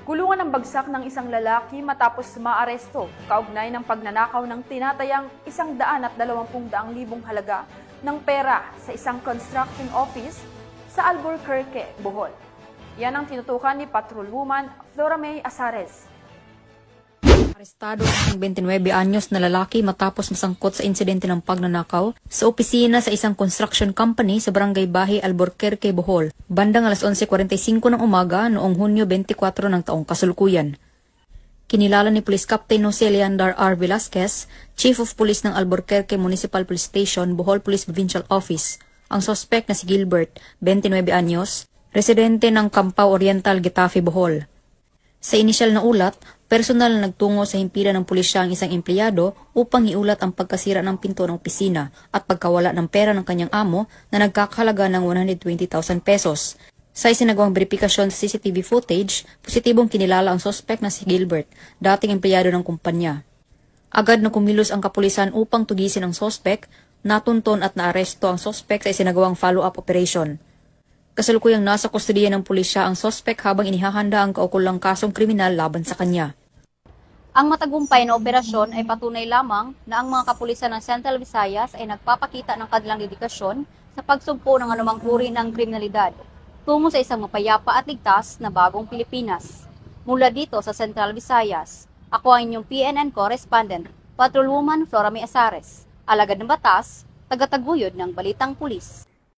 Kulungan ang bagsak ng isang lalaki matapos maaresto kaugnay ng pagnanakaw ng tinatayang 120,000 halaga ng pera sa isang construction office sa Albuquerque, Bohol. Yan ang tinutukan ni Patrolwoman Flora May Azares. Arestado ang 29 anyos na lalaki matapos masangkot sa insidente ng pagnanakaw sa opisina sa isang construction company sa Barangay Bahi, Albuquerque, Bohol, bandang alas 11:45 ng umaga noong Hunyo 24 ng taong kasalukuyan. Kinilala ni Police Captain Jose Leandar R. Velasquez, Chief of Police ng Albuquerque Municipal Police Station, Bohol Police Provincial Office, ang suspect na si Gilbert, 29 anyos, residente ng Campao Oriental, Getafe, Bohol. Sa inisyal na ulat, personal na nagtungo sa himpilan ng pulisya ang isang empleyado upang iulat ang pagkasira ng pinto ng opisina at pagkawala ng pera ng kanyang amo na nagkakahalaga ng 120,000 pesos. Sa isinagawang verifikasyon sa CCTV footage, positibong kinilala ang suspect na si Gilbert, dating empleyado ng kumpanya. Agad na kumilos ang kapulisan upang tugisin ang suspect, natunton at naaresto ang suspect sa isinagawang follow-up operation. Kasalukuyang nasa kustodiya ng pulisya ang suspect habang inihahanda ang kaukulang kasong kriminal laban sa kanya. Ang matagumpay na operasyon ay patunay lamang na ang mga kapulisan ng Central Visayas ay nagpapakita ng kanilang dedikasyon sa pagsugpo ng anumang uri ng kriminalidad tungo sa isang mapayapa at ligtas na bagong Pilipinas. Mula dito sa Central Visayas, ako ang inyong PNN correspondent, Patrolwoman Flora May Azares, alagad ng batas, tagataguyod ng Balitang Pulis.